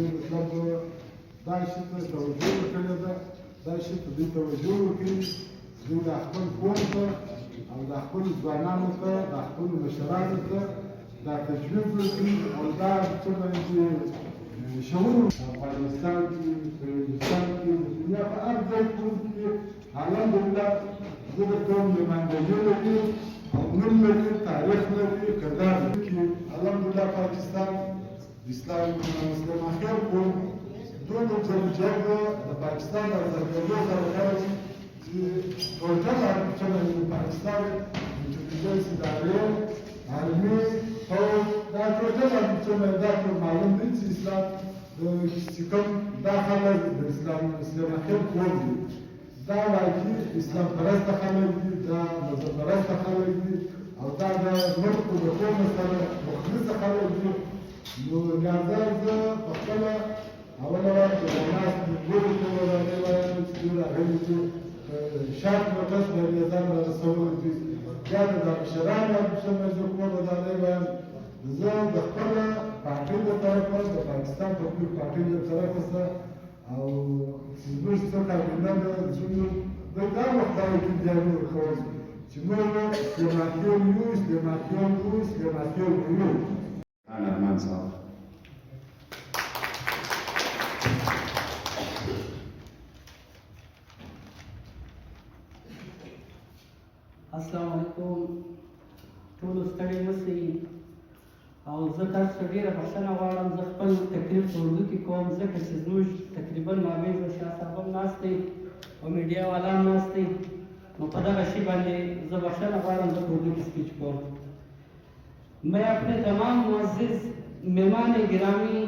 مطلب دا شي ته توجه وکړې ده، دا شي ته دوی توجه وکړي، دوی د خپل قوم ته او د خپلو ځوانانو ته، د خپلو مشرانو ته دا تجویز وکړي او دا څه باندې شعور افغانستان کې، په هندوستان کې، د دنیا په هر ځای کې الحمدلله زه د قوم نمایندګي لري او نوم لري، تاریخ لري، کردار لري. الحمدلله پاکستان د اسلام مسلم اخر قوم دونه جدوجہد د پاکستان د آزادۍ سره کړی چې ټوټل هغه د پاکستان انټلیجنس ادارې، عالمي پوځ، دا ټوټل هغه دا معلوم دی چې اسلام چې کوم دا خلک د اسلام مسلم اخر قوم دي، دا واقعي اسلام پرسته خلک دي، دا مذهب پرسته خلک دي او دا د ملک د قوم سره مخلصه خلک دي. نو لهذا زه په خپله اوله وار د ناست لوري ته ودانې وایم چې دوی راغلي چې شرط مقصد باندې ځان رارسولی دي، بیا د دا مشرانو څه کومه ودانې وایم زه د خپله پارټۍ له طرفه، د پاکستان پبلیک پارټۍ له طرفه څخه او چې زموږ څه کابینه ده، زموږ د دا مقدارو کې دیانې ورکول چې موږ استعمارګر یو، استعمارګر یو، استعمارګر یو. ارمان صاحب السلام علیکم. ټولو ستړي مسئ او زه تاسو ته ډېره بښنه غواړم. زه خپل تقریر په اردو کې کوم ځکه چې زموږ تقریبا مابین د شاه صاحب هم ناست دی او میډیا والا هم ناست دی، نو په دغه شي باندې زه بښنه غواړم. زه په اردو کې اسپیچ کوم. میں اپنے تمام معزز مہمان گرامی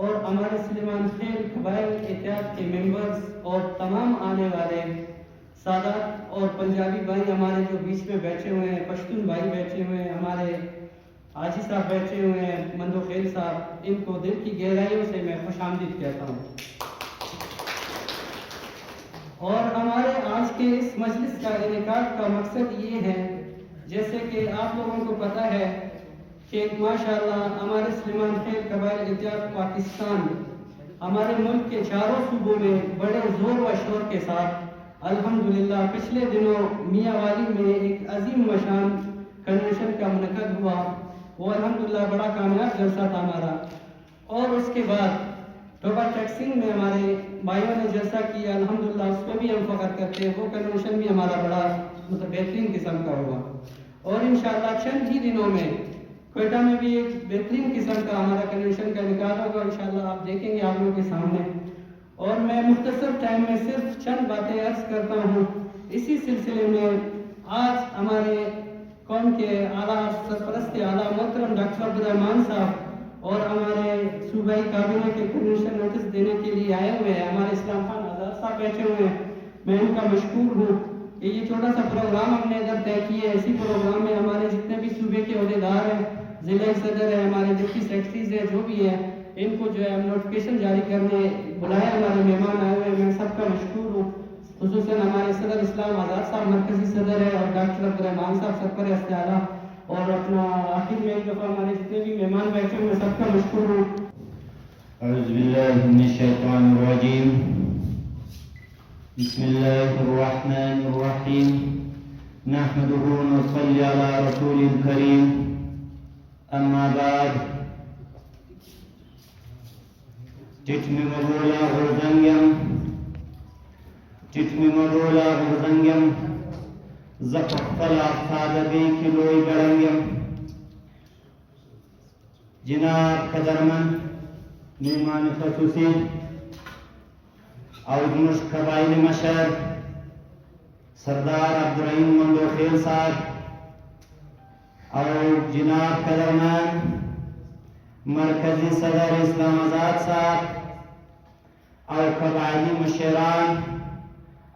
اور ہمارے سلیمان خیل قبائل اتحاد کے ممبرز اور تمام آنے والے سادات اور پنجابی بھائی ہمارے جو بیچ میں بیٹھے ہوئے ہیں، پشتون بھائی بیٹھے ہوئے ہیں، ہمارے حاجی صاحب بیٹھے ہوئے ہیں، مندو خیل صاحب، ان کو دل کی گہرائیوں سے میں خوش آمدید کہتا ہوں. اور ہمارے آج کے اس مجلس کا انعقاد کا مقصد یہ ہے، جیسے کہ آپ لوگوں کو پتہ ہے کہ ماشاءاللہ ہمارے سلیمان خیل قبائل اتحاد پاکستان ہمارے ملک کے چاروں صوبوں میں بڑے زور و شور کے ساتھ الحمدللہ پچھلے دنوں میاں والی میں ایک عظیم مشان کنونشن کا منعقد ہوا. وہ الحمدللہ بڑا کامیاب جلسہ تھا ہمارا. اور اس کے بعد ٹوبا ٹیکسنگ میں ہمارے بھائیوں نے جلسہ کیا، الحمدللہ اس پہ بھی ہم فخر کرتے ہیں. وہ کنونشن بھی ہمارا بڑا بہترین قسم کا ہوا. اور انشاءاللہ چند ہی دنوں میں کوئٹہ میں بھی ایک بہترین قسم کا ہمارا کنونشن کا انعقاد ہوگا، انشاءاللہ آپ دیکھیں گے آپ لوگوں کے سامنے. اور میں مختصر ٹائم میں صرف چند باتیں عرض کرتا ہوں. اسی سلسلے میں آج ہمارے قوم کے اعلیٰ سرپرست اعلیٰ محترم ڈاکٹر عبدالرحمان صاحب اور ہمارے صوبائی کابینہ کے کنونشن نوٹس دینے کے لیے آئے ہوئے ہیں. ہمارے اسلام خان آزاد صاحب بیٹھے ہوئے ہیں، میں ان کا مشکور ہوں کہ یہ چھوٹا سا پروگرام ہم نے ادھر طے کیا ہے. اسی پروگرام میں ہمارے جتنے بھی صوبے کے عہدیدار ہیں، ضلع صدر ہیں، ہمارے ڈپٹی سیکرٹریز ہیں، جو بھی ہیں، ان کو جو ہے ہم نوٹیفکیشن جاری کرنے بلائے. ہمارے مہمان آئے ہوئے ہیں، میں سب کا مشکور ہوں. خصوصاً ہمارے صدر اسلام آزاد صاحب مرکزی صدر ہے اور ڈاکٹر عبدالرحمان صاحب سرپرست اعلیٰ، اور اپنا آخر میں ایک دفعہ ہمارے جتنے بھی مہمان بیٹھے ہوئے سب کا مشکور ہوں. اعوذ باللہ من الشیطان الرجیم، بسم اللہ الرحمن الرحیم، نحمده ونصلي على رسول الكريم، اما بعد. تتمم مولا غرزنگم زفقل افتاد بیک لوی گرنگم. جناب قدرمن مہمان خصوصی اور مشک قبائل مشر سردار عبدالرحیم مندو خیل صاحب اور جناب قدرمن مرکزی صدر اسلام آزاد صاحب اور قبائلی مشران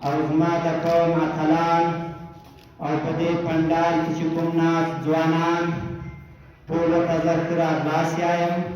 اور عظمت قوم اتلان اور پدے پنڈال کچھ کنات جوانان پولو تذکرہ باسی آئیم.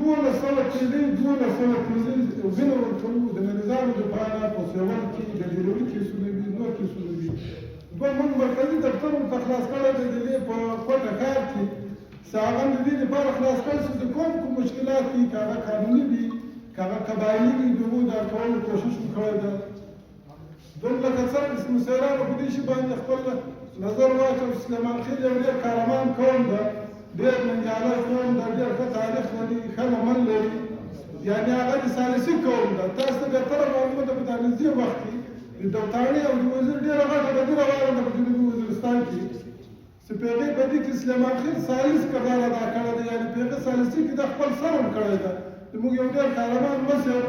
دون سنة كذي وبينه والخلود من نظام الدفاع وسيوان كي جديرون كي سنبي نور كي سنبي بل من مركزي دفتر تخلص كلا جديري بقول كارتي ساعان جديري بار خلاص كل سدكم كم مشكلات كي كذا قانوني بي كذا قبائلي بي دمو دا كون کوشش وکړه دون لکه څنګه اسم سیران په دې شی باندې خپل نظر واچو سليمان خيل یو ډېر کارمان قوم ده ډېر منځاله قوم ده ډېر ښه تاریخ لري ښه نوم لري یعنی هغه د ثالثي قوم ده تاسو به تر معلومه ده په تنظیم وخت کې د دوتاڼي او د وزیر ډېره غټه بدیره وایي په جنوبي وزیرستان کې سپېږې په دې کې سليمان خيل ثالث کردار ادا کړی دی یعنی په ثالثي کې د خپل سر هم کړی ده موږ یو ډېر کارمان مصر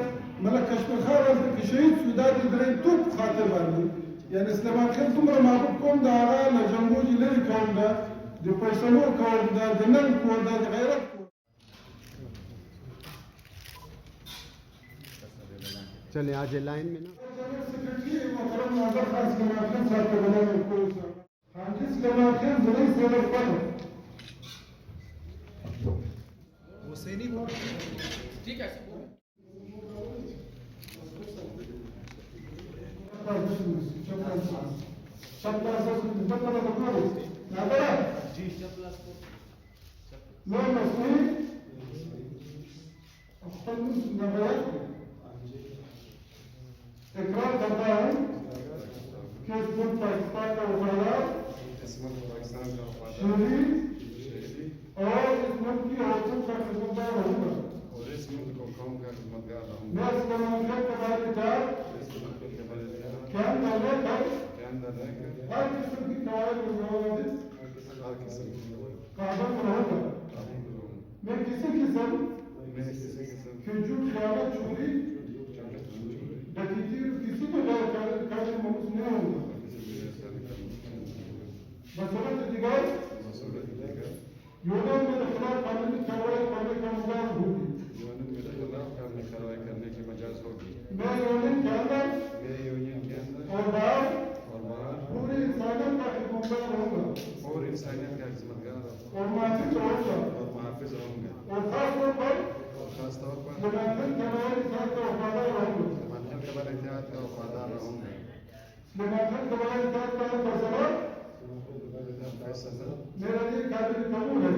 ملک کشمیر خان که شهید شو دا د درې توپ خاطر باندې یعنی سلیمان خېل دومره محبوب قوم د هغه له جنګوجي لرې قوم ده د فیصلو قوم ده د ننګ کور ده د غیرت کور چلیں آج لائن میں نا جنرل سیکرٹری محترم ناظر خان سلیمان خېل صاحب ته بلنه ورکړو سر حاجي سلیمان خېل زموږ صدر پد حسینی ٹھیک ہے اقرار کرتا ہوں کہ اس ملک پاکستان کا وفادار شہری اور اس ملک کی حکومت کا خدمتگار رہوں گا میں اس سلیمان خېل قبائل اتحاد قیام کرنے پر ہر قسم کی قواعد و ضوابط پابند رہوں گا میں کسی قسم کی جھوٹ خیانت چوری ڈکیتی کسی کو غیر قابل مموز نہیں ہوں گا مسئلہ دیگر یونین میں خلاف قانونی کارروائی کرنے کا مجاز ہوگی میں یونین کے اندر اور باہر پوری انسانیت کا خدمتگار رہوں گا اور محافظ رہوں گا اور خاص طور پر سلیمان خېل قبائل اتحاد کا وفادار رہوں گا سلیمان خېل قبائل اتحاد کا فیصلہ میرا لیے قابل قبول ہے